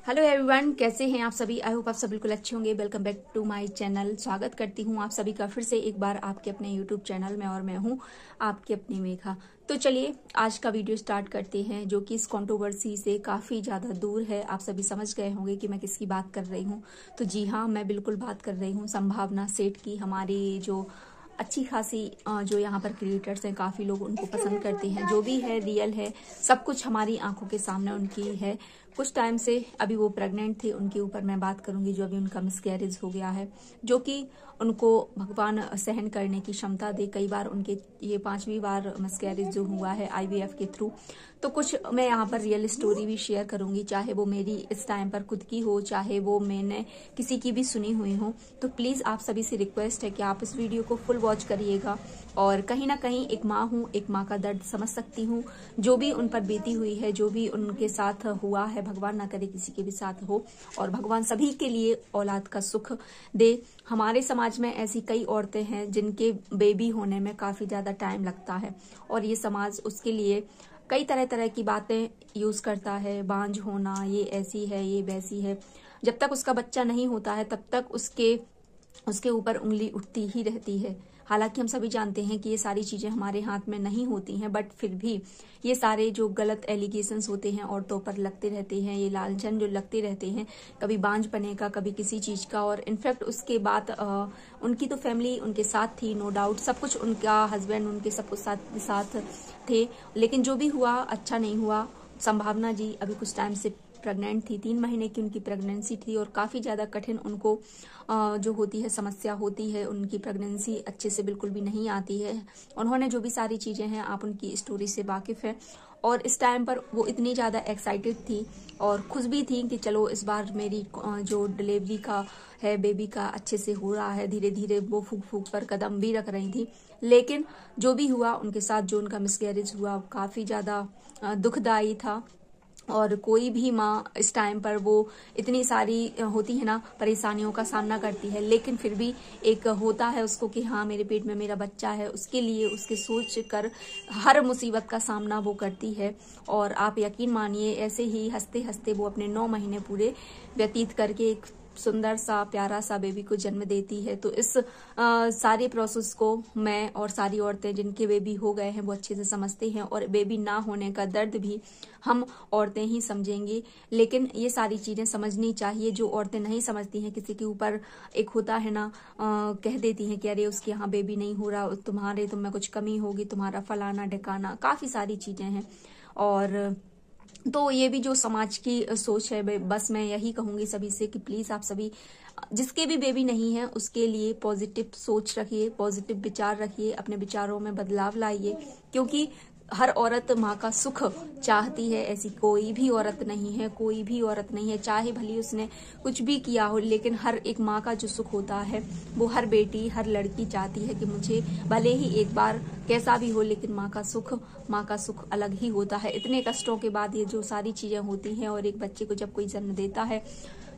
Hello everyone, कैसे हैं आप सभी। आई होप आप सब बिल्कुल अच्छे होंगे। Welcome back to my channel. स्वागत करती हूं आप सभी का फिर से एक बार आपके अपने यूट्यूब चैनल में, और मैं हूं आपकी अपनी मेघा। तो चलिए आज का वीडियो स्टार्ट करते हैं, जो कि इस कंट्रोवर्सी से काफ़ी ज़्यादा दूर है। आप सभी समझ गए होंगे कि मैं किसकी बात कर रही हूँ। तो जी हाँ, मैं बिल्कुल बात कर रही हूँ संभावना सेठ की। हमारी जो अच्छी खासी जो यहाँ पर क्रिएटर्स हैं, काफ़ी लोग उनको पसंद करते हैं। जो भी है रियल है, सब कुछ हमारी आंखों के सामने उनकी है। कुछ टाइम से अभी वो प्रेग्नेंट थे, उनके ऊपर मैं बात करूंगी। जो अभी उनका मिसकैरेज हो गया है, जो कि उनको भगवान सहन करने की क्षमता दे। कई बार उनके ये 5वीं बार मिसकैरेज जो हुआ है IVF के थ्रू। तो कुछ मैं यहाँ पर रियल स्टोरी भी शेयर करूंगी, चाहे वो मेरी इस टाइम पर खुद की हो, चाहे वो मैंने किसी की भी सुनी हुई हो। तो प्लीज़ आप सभी से रिक्वेस्ट है कि आप इस वीडियो को फुल वॉच करिएगा। और कहीं ना कहीं एक माँ हूँ, एक माँ का दर्द समझ सकती हूँ। जो भी उन पर बीती हुई है, जो भी उनके साथ हुआ है, भगवान ना करे किसी के भी साथ हो, और भगवान सभी के लिए औलाद का सुख दे। हमारे समाज में ऐसी कई औरतें हैं जिनके बेबी होने में काफ़ी ज़्यादा टाइम लगता है, और ये समाज उसके लिए कई तरह तरह की बातें यूज़ करता है। बांझ होना, ये ऐसी है, ये वैसी है। जब तक उसका बच्चा नहीं होता है तब तक उसके ऊपर उंगली उठती ही रहती है। हालांकि हम सभी जानते हैं कि ये सारी चीज़ें हमारे हाथ में नहीं होती हैं, बट फिर भी ये सारे जो गलत एलिगेशंस होते हैं औरतों पर लगते रहते हैं, ये लालचन जो लगते रहते हैं, कभी बांझपने का, कभी किसी चीज़ का। और इनफैक्ट उसके बाद उनकी तो फैमिली उनके साथ थी, नो डाउट, सब कुछ उनका हस्बैंड उनके सब कुछ साथ थे। लेकिन जो भी हुआ अच्छा नहीं हुआ। संभावना जी अभी कुछ टाइम से प्रेग्नेंट थी, 3 महीने की उनकी प्रेगनेंसी थी, और काफ़ी ज़्यादा कठिन उनको जो होती है समस्या होती है। उनकी प्रेगनेंसी अच्छे से बिल्कुल भी नहीं आती है। उन्होंने जो भी सारी चीज़ें हैं, आप उनकी स्टोरी से वाकिफ़ हैं। और इस टाइम पर वो इतनी ज़्यादा एक्साइटेड थी और खुश भी थी कि चलो इस बार मेरी जो डिलीवरी का है, बेबी का अच्छे से हो रहा है। धीरे धीरे वो फूक फूक पर कदम भी रख रही थी। लेकिन जो भी हुआ उनके साथ, जो उनका मिसकैरेज हुआ, काफ़ी ज़्यादा दुखदायी था। और कोई भी माँ इस टाइम पर वो इतनी सारी होती है ना परेशानियों का सामना करती है, लेकिन फिर भी एक होता है उसको कि हाँ मेरे पेट में मेरा बच्चा है, उसके लिए उसके सोच कर हर मुसीबत का सामना वो करती है। और आप यकीन मानिए, ऐसे ही हंसते हंसते वो अपने 9 महीने पूरे व्यतीत करके एक सुंदर सा प्यारा सा बेबी को जन्म देती है। तो इस सारे प्रोसेस को मैं और सारी औरतें जिनके बेबी हो गए हैं वो अच्छे से समझते हैं, और बेबी ना होने का दर्द भी हम औरतें ही समझेंगे। लेकिन ये सारी चीजें समझनी चाहिए। जो औरतें नहीं समझती हैं, किसी के ऊपर एक होता है ना, कह देती हैं कि अरे उसके यहाँ बेबी नहीं हो रहा, तुम्हारे तुम में कुछ कमी होगी, तुम्हारा फलाना ढिकाना, काफी सारी चीजें हैं। और तो ये भी जो समाज की सोच है, बस मैं यही कहूंगी सभी से कि प्लीज आप सभी जिसके भी बेबी नहीं है उसके लिए पॉजिटिव सोच रखिए, पॉजिटिव विचार रखिए, अपने विचारों में बदलाव लाइए। क्योंकि हर औरत माँ का सुख चाहती है। ऐसी कोई भी औरत नहीं है, कोई भी औरत नहीं है, चाहे भली उसने कुछ भी किया हो, लेकिन हर एक माँ का जो सुख होता है वो हर बेटी, हर लड़की चाहती है कि मुझे भले ही एक बार कैसा भी हो, लेकिन माँ का सुख अलग ही होता है। इतने कष्टों के बाद ये जो सारी चीजें होती हैं, और एक बच्चे को जब कोई जन्म देता है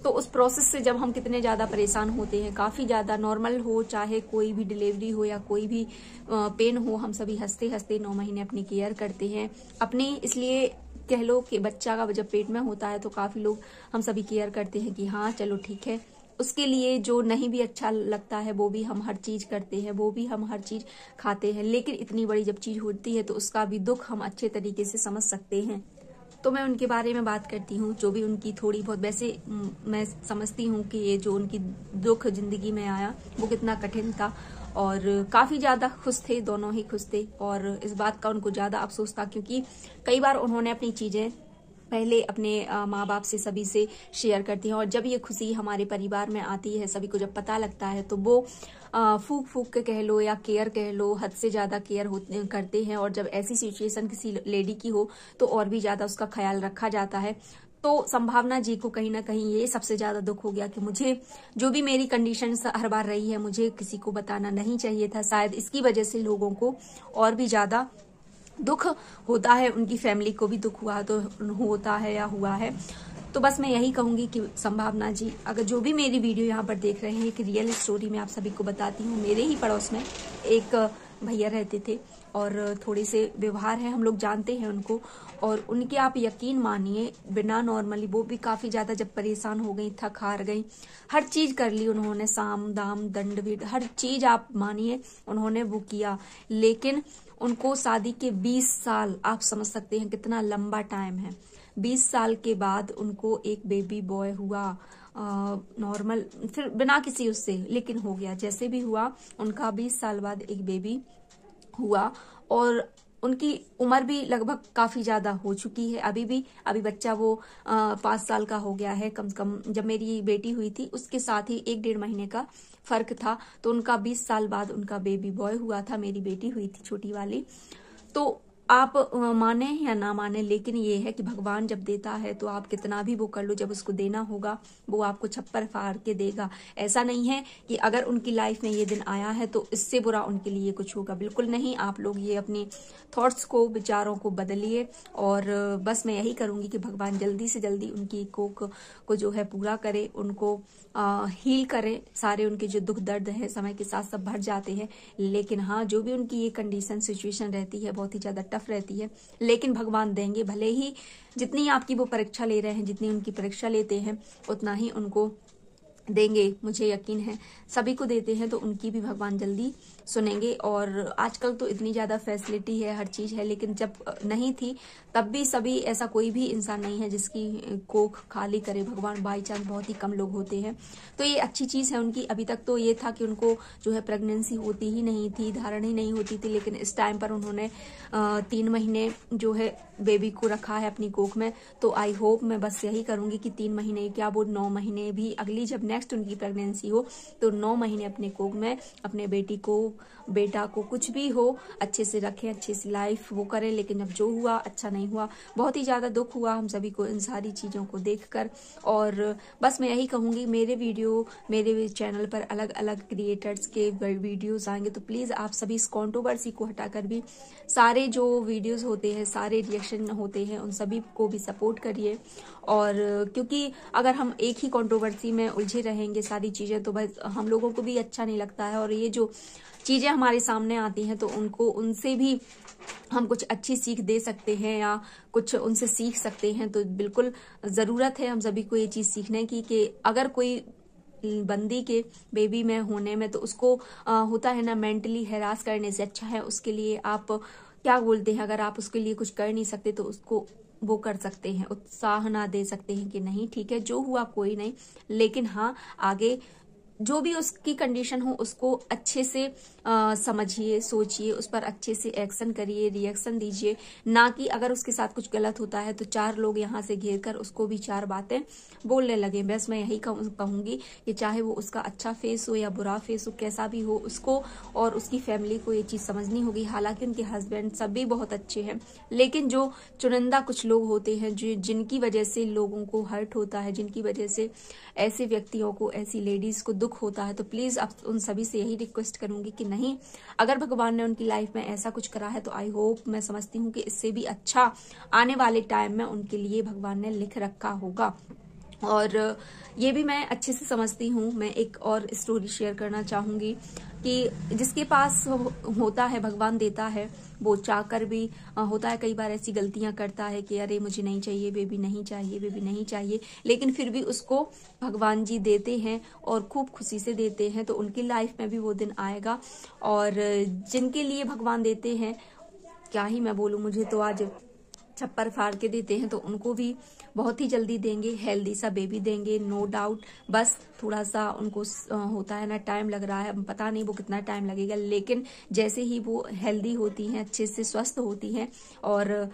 तो उस प्रोसेस से जब हम कितने ज़्यादा परेशान होते हैं, काफ़ी ज़्यादा, नॉर्मल हो चाहे कोई भी डिलीवरी हो या कोई भी पेन हो, हम सभी हंसते हंसते 9 महीने अपनी केयर करते हैं अपनी। इसलिए कह लो कि बच्चा का जब पेट में होता है तो काफ़ी लोग हम सभी केयर करते हैं कि हाँ चलो ठीक है। उसके लिए जो नहीं भी अच्छा लगता है वो भी हम हर चीज़ करते हैं, वो भी हम हर चीज़ खाते हैं। लेकिन इतनी बड़ी जब चीज़ होती है तो उसका भी दुख हम अच्छे तरीके से समझ सकते हैं। तो मैं उनके बारे में बात करती हूँ, जो भी उनकी थोड़ी बहुत। वैसे मैं समझती हूँ कि ये जो उनकी दुख जिंदगी में आया वो कितना कठिन था, और काफ़ी ज़्यादा खुश थे, दोनों ही खुश थे। और इस बात का उनको ज़्यादा अफसोस था क्योंकि कई बार उन्होंने अपनी चीज़ें पहले अपने माँ बाप से, सभी से शेयर करती हैं। और जब ये खुशी हमारे परिवार में आती है, सभी को जब पता लगता है, तो वो फूक फूक के कह लो या केयर कह लो, हद से ज़्यादा केयर करते हैं। और जब ऐसी सिचुएशन किसी लेडी की हो तो और भी ज़्यादा उसका ख्याल रखा जाता है। तो संभावना जी को कहीं ना कहीं ये सबसे ज़्यादा दुख हो गया कि मुझे जो भी मेरी कंडीशन हर बार रही है, मुझे किसी को बताना नहीं चाहिए था। शायद इसकी वजह से लोगों को और भी ज़्यादा दुख होता है, उनकी फैमिली को भी दुख हुआ तो होता है या हुआ है। तो बस मैं यही कहूंगी कि संभावना जी, अगर जो भी मेरी वीडियो यहाँ पर देख रहे हैं, एक रियल स्टोरी मैं आप सभी को बताती हूँ। मेरे ही पड़ोस में एक भैया रहते थे, और थोड़े से व्यवहार है, हम लोग जानते हैं उनको। और उनके आप यकीन मानिए बिना नॉर्मली, वो भी काफी ज्यादा जब परेशान हो गई, थक हार गई, हर चीज कर ली उन्होंने, साम दाम दंड भेद हर चीज आप मानिए उन्होंने वो किया, लेकिन उनको शादी के 20 साल, आप समझ सकते हैं कितना लंबा टाइम है। 20 साल के बाद उनको एक बेबी बॉय हुआ, नॉर्मल, फिर बिना किसी उससे, लेकिन हो गया जैसे भी हुआ। उनका 20 साल बाद एक बेबी हुआ और उनकी उम्र भी लगभग काफी ज्यादा हो चुकी है। अभी बच्चा वो 5 साल का हो गया है कम से कम। जब मेरी बेटी हुई थी उसके साथ ही 1-1.5 महीने का फर्क था, तो उनका 20 साल बाद उनका बेबी बॉय हुआ था, मेरी बेटी हुई थी छोटी वाली। तो आप माने या ना माने, लेकिन ये है कि भगवान जब देता है तो आप कितना भी वो कर लो, जब उसको देना होगा वो आपको छप्पर फाड़ के देगा। ऐसा नहीं है कि अगर उनकी लाइफ में ये दिन आया है तो इससे बुरा उनके लिए कुछ होगा, बिल्कुल नहीं। आप लोग ये अपनी थॉट्स को, विचारों को बदलिए। और बस मैं यही करूंगी कि भगवान जल्दी से जल्दी उनकी कोख को जो है पूरा करे, उनको हील करे। सारे उनके जो दुख दर्द है समय के साथ सब भर जाते हैं, लेकिन हाँ, जो भी उनकी ये कंडीशन सिचुएशन रहती है बहुत ही ज्यादा टफ रहती है, लेकिन भगवान देंगे। भले ही जितनी आपकी वो परीक्षा ले रहे हैं, जितनी उनकी परीक्षा लेते हैं, उतना ही उनको देंगे, मुझे यकीन है। सभी को देते हैं तो उनकी भी भगवान जल्दी सुनेंगे। और आजकल तो इतनी ज्यादा फैसिलिटी है, हर चीज है, लेकिन जब नहीं थी तब भी सभी, ऐसा कोई भी इंसान नहीं है जिसकी कोख खाली करे भगवान, बाई चांस बहुत ही कम लोग होते हैं। तो ये अच्छी चीज है उनकी। अभी तक तो ये था कि उनको जो है प्रेगनेंसी होती ही नहीं थी, धारण ही नहीं होती थी, लेकिन इस टाइम पर उन्होंने 3 महीने जो है बेबी को रखा है अपनी कोख में। तो आई होप, मैं बस यही करूंगी कि 3 महीने क्या, वो 9 महीने भी, अगली जब नेक्स्ट उनकी प्रेगनेंसी हो तो 9 महीने अपने कोख में अपने बेटी को, बेटा को, कुछ भी हो, अच्छे से रखें, अच्छे से लाइफ वो करें। लेकिन जब जो हुआ अच्छा नहीं हुआ, बहुत ही ज्यादा दुख हुआ हम सभी को इन सारी चीजों को देखकर। और बस मैं यही कहूंगी, मेरे चैनल पर अलग अलग क्रिएटर्स के वीडियोस आएंगे, तो प्लीज आप सभी इस कंट्रोवर्सी को हटाकर भी सारे जो वीडियोस होते हैं, सारे रिएक्शन होते हैं, उन सभी को भी सपोर्ट करिए। और क्योंकि अगर हम एक ही कंट्रोवर्सी में उलझे रहेंगे सारी चीजें, तो बस हम लोगों को भी अच्छा नहीं लगता है। और ये जो चीजें हमारे सामने आती हैं तो उनसे भी हम कुछ अच्छी सीख दे सकते हैं या कुछ उनसे सीख सकते हैं। तो बिल्कुल जरूरत है हम सभी को ये चीज सीखने की कि अगर कोई बंदी के बेबी में होने में, तो उसको होता है ना, मेंटली हैरास करने से अच्छा है उसके लिए आप क्या बोलते हैं, अगर आप उसके लिए कुछ कर नहीं सकते तो उसको वो कर सकते हैं, उत्साह ना दे सकते हैं कि नहीं ठीक है जो हुआ कोई नहीं, लेकिन हाँ आगे जो भी उसकी कंडीशन हो उसको अच्छे से समझिए, सोचिए, उस पर अच्छे से एक्शन करिए, रिएक्शन दीजिए। ना कि अगर उसके साथ कुछ गलत होता है तो 4 लोग यहाँ से घेर कर उसको भी 4 बातें बोलने लगे। बस मैं यही कहूंगी कि चाहे वो उसका अच्छा फेस हो या बुरा फेस हो, कैसा भी हो, उसको और उसकी फैमिली को ये चीज समझनी होगी। हालांकि उनके हस्बैंड सब भी बहुत अच्छे हैं, लेकिन जो चुनिंदा कुछ लोग होते हैं जिनकी वजह से लोगों को हर्ट होता है, जिनकी वजह से ऐसे व्यक्तियों को, ऐसी लेडीज को दुख होता है, तो प्लीज आप उन सभी से यही रिक्वेस्ट करूंगी कि नहीं, अगर भगवान ने उनकी लाइफ में ऐसा कुछ करा है तो आई होप, मैं समझती हूँ कि इससे भी अच्छा आने वाले टाइम में उनके लिए भगवान ने लिख रखा होगा। और ये भी मैं अच्छे से समझती हूँ। मैं एक और स्टोरी शेयर करना चाहूंगी कि जिसके पास होता है भगवान देता है, वो चाहकर भी होता है कई बार ऐसी गलतियां करता है कि अरे मुझे नहीं चाहिए बेबी, नहीं चाहिए बेबी, नहीं चाहिए, लेकिन फिर भी उसको भगवान जी देते हैं और खूब खुशी से देते हैं। तो उनकी लाइफ में भी वो दिन आएगा। और जिनके लिए भगवान देते हैं, क्या ही मैं बोलूं, मुझे तो आज छप्पर फाड़ के देते हैं, तो उनको भी बहुत ही जल्दी देंगे, हेल्दी सा बेबी देंगे, नो डाउट। बस थोड़ा सा उनको होता है ना, टाइम लग रहा है, पता नहीं वो कितना टाइम लगेगा, लेकिन जैसे ही वो हेल्दी होती हैं, अच्छे से स्वस्थ होती हैं, और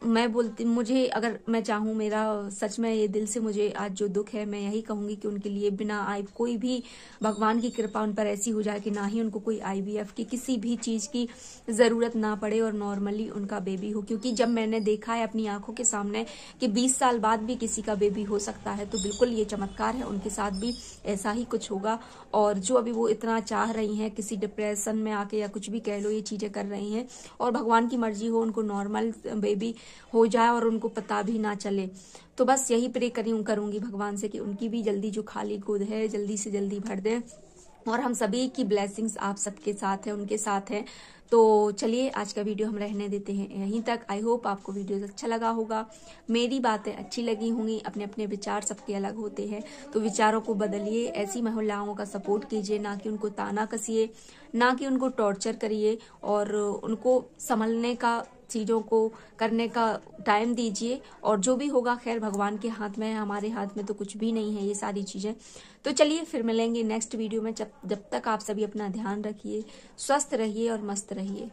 मैं बोलती, मुझे अगर मैं चाहूँ, मेरा सच में ये दिल से मुझे आज जो दुख है, मैं यही कहूंगी कि उनके लिए बिना कोई भी भगवान की कृपा उन पर ऐसी हो जाए कि ना ही उनको कोई IVF की किसी भी चीज की जरूरत ना पड़े और नॉर्मली उनका बेबी हो। क्योंकि जब मैंने देखा है अपनी आंखों के सामने कि 20 साल बाद भी किसी का बेबी हो सकता है, तो बिल्कुल ये चमत्कार है, उनके साथ भी ऐसा ही कुछ होगा। और जो अभी वो इतना चाह रही हैं, किसी डिप्रेशन में आके या कुछ भी कह लो, ये चीजें कर रही हैं, और भगवान की मर्जी हो उनको नॉर्मल बेबी हो जाए और उनको पता भी ना चले, तो बस यही प्रे करूंगी भगवान से कि उनकी भी जल्दी जो खाली गोद है जल्दी से जल्दी भर दे। और हम सभी की ब्लेसिंग्स आप सबके साथ है, उनके साथ है। तो चलिए आज का वीडियो हम रहने देते हैं यहीं तक। आई होप आपको वीडियो अच्छा लगा होगा, मेरी बातें अच्छी लगी होंगी। अपने अपने विचार सबके अलग होते हैं, तो विचारों को बदलिए, ऐसी महिलाओं का सपोर्ट कीजिए, ना कि उनको ताना कसिए, ना कि उनको टॉर्चर करिए, और उनको संभलने का, चीज़ों को करने का टाइम दीजिए। और जो भी होगा खैर भगवान के हाथ में है, हमारे हाथ में तो कुछ भी नहीं है ये सारी चीज़ें। तो चलिए फिर मिलेंगे नेक्स्ट वीडियो में। जब तक आप सभी अपना ध्यान रखिए, स्वस्थ रहिए और मस्त रहिए।